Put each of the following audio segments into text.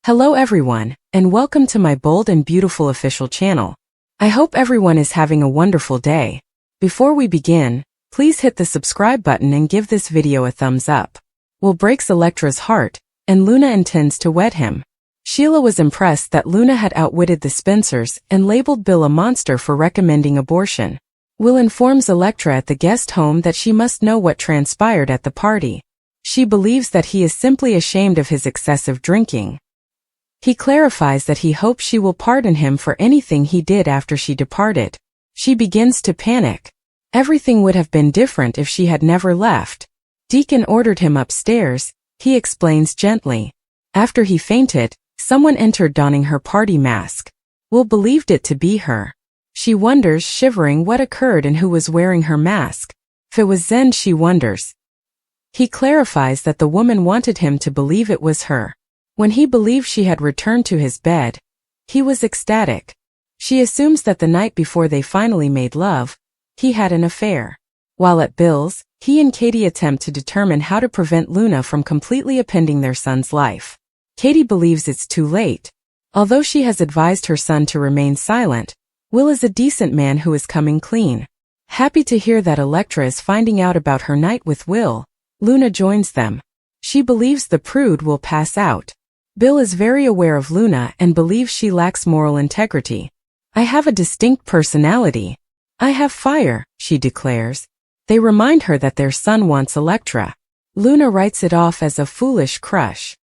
Hello everyone, and welcome to my bold and beautiful official channel. I hope everyone is having a wonderful day. Before we begin, please hit the subscribe button and give this video a thumbs up. Will breaks Electra's heart, and Luna intends to wed him. Sheila was impressed that Luna had outwitted the Spencers and labeled Bill a monster for recommending abortion. Will informs Electra at the guest home that she must know what transpired at the party. She believes that he is simply ashamed of his excessive drinking. He clarifies that he hopes she will pardon him for anything he did after she departed. She begins to panic. Everything would have been different if she had never left. Deacon ordered him upstairs, he explains gently. After he fainted, someone entered donning her party mask. Will believed it to be her. She wonders, shivering, what occurred and who was wearing her mask. If it was Zen, she wonders. He clarifies that the woman wanted him to believe it was her. When he believed she had returned to his bed, he was ecstatic. She assumes that the night before they finally made love, he had an affair. While at Bill's, he and Katie attempt to determine how to prevent Luna from completely upending their son's life. Katie believes it's too late. Although she has advised her son to remain silent, Will is a decent man who is coming clean. Happy to hear that Electra is finding out about her night with Will, Luna joins them. She believes the prude will pass out. Bill is very aware of Luna and believes she lacks moral integrity. I have a distinct personality. I have fire, she declares. They remind her that their son wants Electra. Luna writes it off as a foolish crush.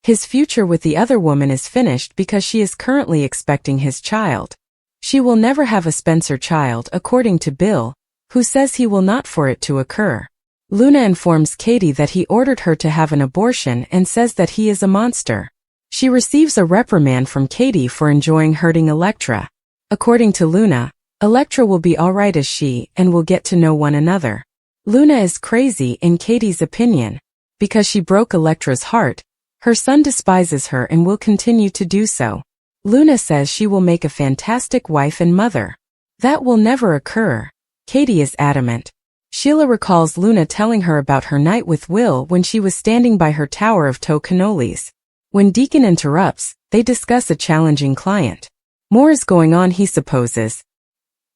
His future with the other woman is finished because she is currently expecting his child. She will never have a Spencer child, according to Bill, who says he will not for it to occur. Luna informs Katie that he ordered her to have an abortion and says that he is a monster. She receives a reprimand from Katie for enjoying hurting Electra. According to Luna, Electra will be alright as she and will get to know one another. Luna is crazy in Katie's opinion. Because she broke Electra's heart, her son despises her and will continue to do so. Luna says she will make a fantastic wife and mother. That will never occur. Katie is adamant. Sheila recalls Luna telling her about her night with Will when she was standing by her tower of toe cannolis. When Deacon interrupts, they discuss a challenging client. More is going on, he supposes.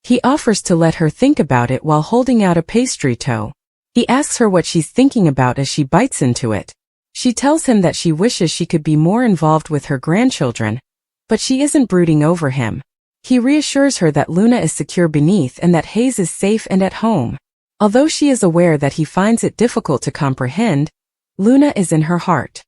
He offers to let her think about it while holding out a pastry toe. He asks her what she's thinking about as she bites into it. She tells him that she wishes she could be more involved with her grandchildren, but she isn't brooding over him. He reassures her that Luna is secure beneath and that Hayes is safe and at home. Although she is aware that he finds it difficult to comprehend, Luna is in her heart.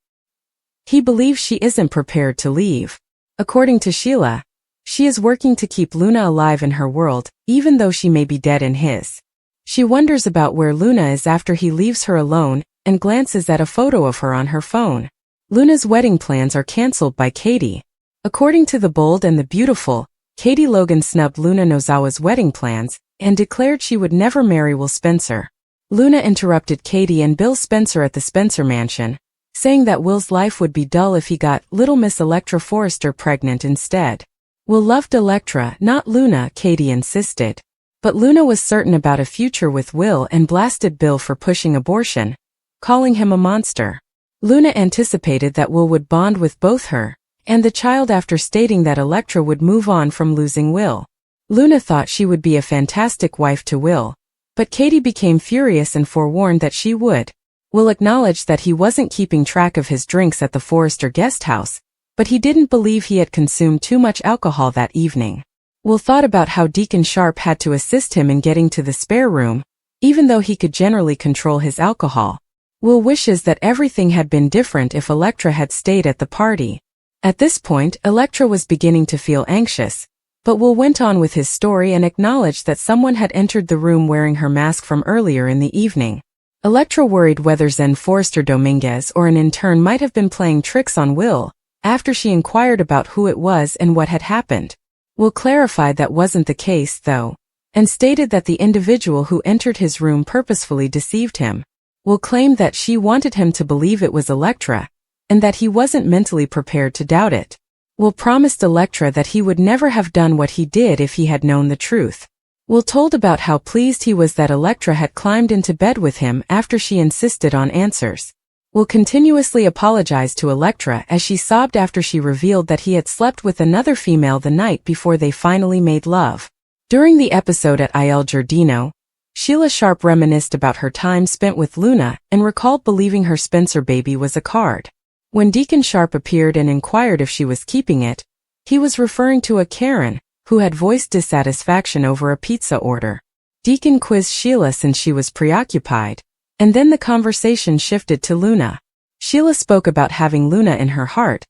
He believes she isn't prepared to leave. According to Sheila, she is working to keep Luna alive in her world, even though she may be dead in his. She wonders about where Luna is after he leaves her alone and glances at a photo of her on her phone. Luna's wedding plans are cancelled by Katie. According to The Bold and the Beautiful, Katie Logan snubbed Luna Nozawa's wedding plans and declared she would never marry Will Spencer. Luna interrupted Katie and Bill Spencer at the Spencer mansion, saying that Will's life would be dull if he got little Miss Electra Forrester pregnant instead. Will loved Electra, not Luna, Katie insisted. But Luna was certain about a future with Will and blasted Bill for pushing abortion, calling him a monster. Luna anticipated that Will would bond with both her and the child after stating that Electra would move on from losing Will. Luna thought she would be a fantastic wife to Will, but Katie became furious and forewarned that she would. Will acknowledged that he wasn't keeping track of his drinks at the Forrester guest house, but he didn't believe he had consumed too much alcohol that evening. Will thought about how Deacon Sharp had to assist him in getting to the spare room, even though he could generally control his alcohol. Will wishes that everything had been different if Electra had stayed at the party. At this point, Electra was beginning to feel anxious, but Will went on with his story and acknowledged that someone had entered the room wearing her mask from earlier in the evening. Electra worried whether Zen Forrester Dominguez or an intern might have been playing tricks on Will, after she inquired about who it was and what had happened. Will clarified that wasn't the case, though, and stated that the individual who entered his room purposefully deceived him. Will claimed that she wanted him to believe it was Electra, and that he wasn't mentally prepared to doubt it. Will promised Electra that he would never have done what he did if he had known the truth. Will told about how pleased he was that Electra had climbed into bed with him after she insisted on answers. will continuously apologize to Electra as she sobbed after she revealed that he had slept with another female the night before they finally made love. During the episode at Il Giardino, Sheila Sharp reminisced about her time spent with Luna and recalled believing her Spencer baby was a card. When Deacon Sharp appeared and inquired if she was keeping it, he was referring to a Karen, who had voiced dissatisfaction over a pizza order. Deacon quizzed Sheila since she was preoccupied, and then the conversation shifted to Luna. Sheila spoke about having Luna in her heart,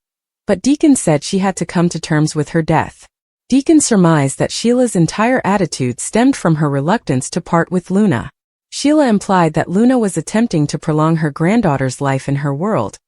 but Deacon said she had to come to terms with her death. Deacon surmised that Sheila's entire attitude stemmed from her reluctance to part with Luna. Sheila implied that Luna was attempting to prolong her granddaughter's life in her world,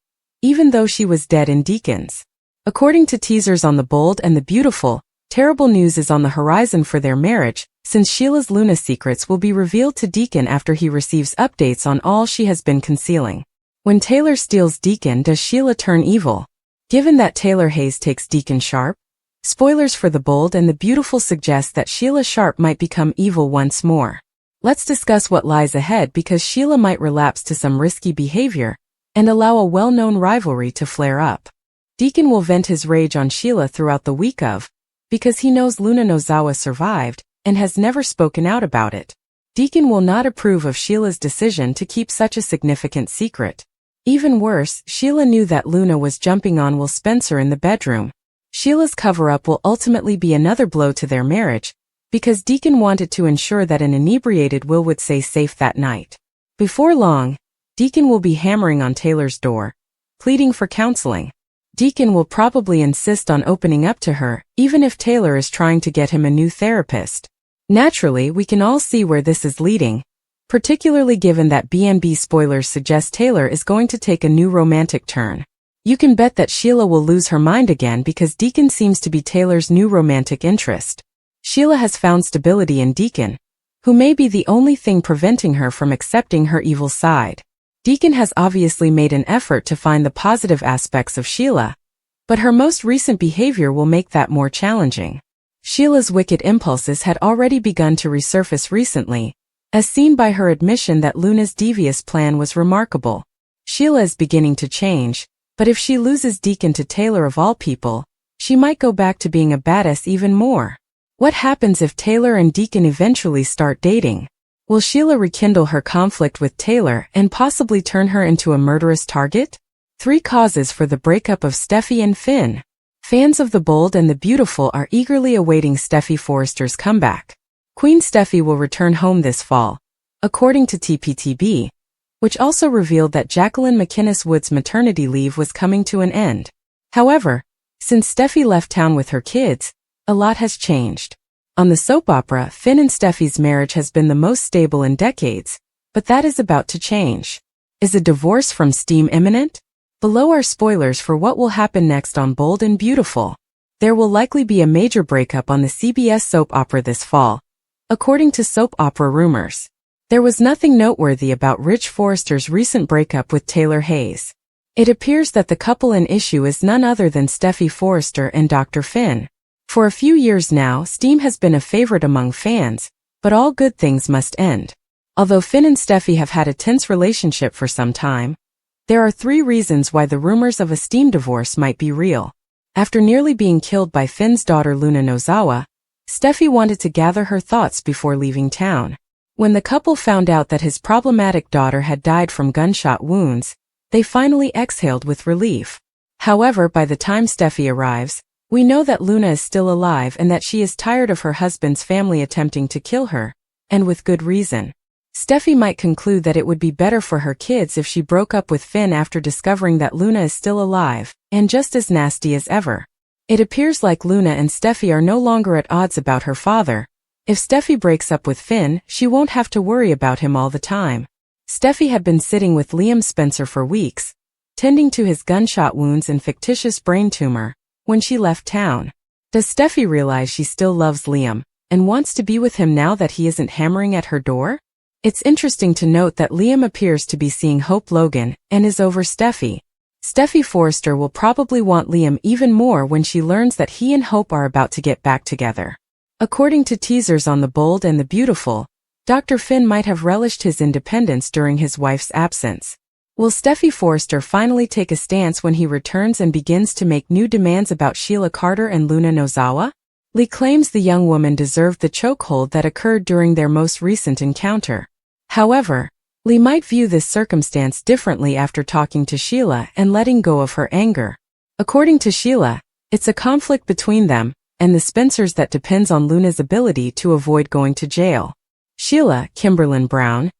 even though she was dead in Deacon's. According to teasers on The Bold and the Beautiful, terrible news is on the horizon for their marriage, since Sheila's Luna secrets will be revealed to Deacon after he receives updates on all she has been concealing. When Taylor steals Deacon, does Sheila turn evil? Given that Taylor Hayes takes Deacon Sharp, spoilers for The Bold and the Beautiful suggest that Sheila Sharp might become evil once more. Let's discuss what lies ahead because Sheila might relapse to some risky behavior and allow a well-known rivalry to flare up. Deacon will vent his rage on Sheila throughout the week because he knows Luna Nozawa survived and has never spoken out about it. Deacon will not approve of Sheila's decision to keep such a significant secret. Even worse, Sheila knew that Luna was jumping on Will Spencer in the bedroom. Sheila's cover-up will ultimately be another blow to their marriage, because Deacon wanted to ensure that an inebriated Will would stay safe that night. Before long, Deacon will be hammering on Taylor's door, pleading for counseling. Deacon will probably insist on opening up to her, even if Taylor is trying to get him a new therapist. Naturally, we can all see where this is leading, particularly given that B&B Spoilers suggest Taylor is going to take a new romantic turn. You can bet that Sheila will lose her mind again because Deacon seems to be Taylor's new romantic interest. Sheila has found stability in Deacon, who may be the only thing preventing her from accepting her evil side. Deacon has obviously made an effort to find the positive aspects of Sheila, but her most recent behavior will make that more challenging. Sheila's wicked impulses had already begun to resurface recently, as seen by her admission that Luna's devious plan was remarkable. Sheila is beginning to change, but if she loses Deacon to Taylor of all people, she might go back to being a badass even more. What happens if Taylor and Deacon eventually start dating? Will Sheila rekindle her conflict with Taylor and possibly turn her into a murderous target? 3 causes for the breakup of Steffy and Finn. Fans of The Bold and the Beautiful are eagerly awaiting Steffy Forrester's comeback. Queen Steffy will return home this fall, according to TPTB, which also revealed that Jacqueline McInnes Wood's maternity leave was coming to an end. However, since Steffy left town with her kids, a lot has changed. On the soap opera, Finn and Steffy's marriage has been the most stable in decades, but that is about to change. Is a divorce from Steam imminent? Below are spoilers for what will happen next on Bold and Beautiful. There will likely be a major breakup on the CBS soap opera this fall, according to soap opera rumors. There was nothing noteworthy about Rich Forrester's recent breakup with Taylor Hayes. It appears that the couple in issue is none other than Steffy Forrester and Dr. Finn. For a few years now, Steam has been a favorite among fans, but all good things must end. Although Finn and Steffy have had a tense relationship for some time, there are 3 reasons why the rumors of a Steam divorce might be real. After nearly being killed by Finn's daughter Luna Nozawa, Steffy wanted to gather her thoughts before leaving town. When the couple found out that his problematic daughter had died from gunshot wounds, they finally exhaled with relief. However, by the time Steffy arrives, we know that Luna is still alive and that she is tired of her husband's family attempting to kill her, and with good reason. Steffy might conclude that it would be better for her kids if she broke up with Finn after discovering that Luna is still alive, and just as nasty as ever. It appears like Luna and Steffy are no longer at odds about her father. If Steffy breaks up with Finn, she won't have to worry about him all the time. Steffy had been sitting with Liam Spencer for weeks, tending to his gunshot wounds and fictitious brain tumor, when she left town. Does Steffy realize she still loves Liam, and wants to be with him now that he isn't hammering at her door? It's interesting to note that Liam appears to be seeing Hope Logan, and is over Steffy. Steffy Forrester will probably want Liam even more when she learns that he and Hope are about to get back together. According to teasers on The Bold and the Beautiful, Dr. Finn might have relished his independence during his wife's absence. Will Steffi Forrester finally take a stance when he returns and begins to make new demands about Sheila Carter and Luna Nozawa? Lee claims the young woman deserved the chokehold that occurred during their most recent encounter. However, Lee might view this circumstance differently after talking to Sheila and letting go of her anger. According to Sheila, it's a conflict between them and the Spencers that depends on Luna's ability to avoid going to jail. Sheila, Kimberlyn Brown,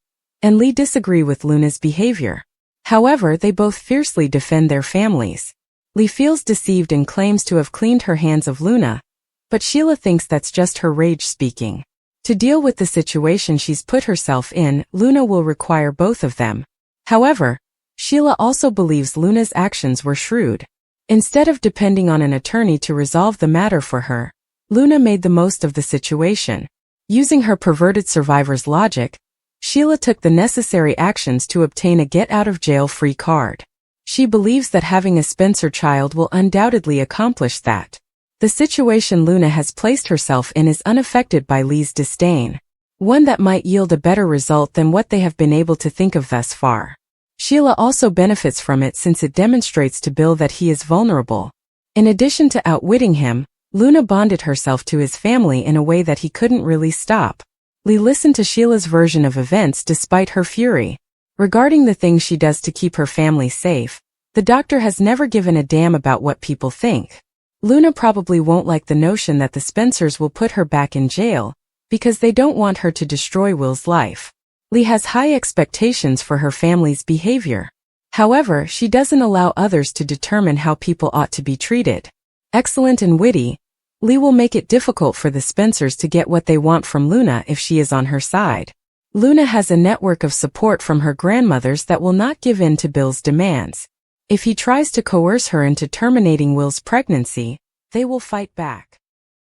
and Lee disagree with Luna's behavior. However, they both fiercely defend their families. Lee feels deceived and claims to have cleaned her hands of Luna, but Sheila thinks that's just her rage speaking. To deal with the situation she's put herself in, Luna will require both of them. However, Sheila also believes Luna's actions were shrewd. Instead of depending on an attorney to resolve the matter for her, Luna made the most of the situation. Using her perverted survivor's logic, Sheila took the necessary actions to obtain a get-out-of-jail-free card. She believes that having a Spencer child will undoubtedly accomplish that. The situation Luna has placed herself in is unaffected by Lee's disdain, one that might yield a better result than what they have been able to think of thus far. Sheila also benefits from it since it demonstrates to Bill that he is vulnerable. In addition to outwitting him, Luna bonded herself to his family in a way that he couldn't really stop. Lee listened to Sheila's version of events despite her fury. Regarding the things she does to keep her family safe, the doctor has never given a damn about what people think. Luna probably won't like the notion that the Spencers will put her back in jail, because they don't want her to destroy Will's life. Lee has high expectations for her family's behavior. However, she doesn't allow others to determine how people ought to be treated. Excellent and witty, Lee will make it difficult for the Spencers to get what they want from Luna if she is on her side. Luna has a network of support from her grandmothers that will not give in to Bill's demands. If he tries to coerce her into terminating Will's pregnancy, they will fight back.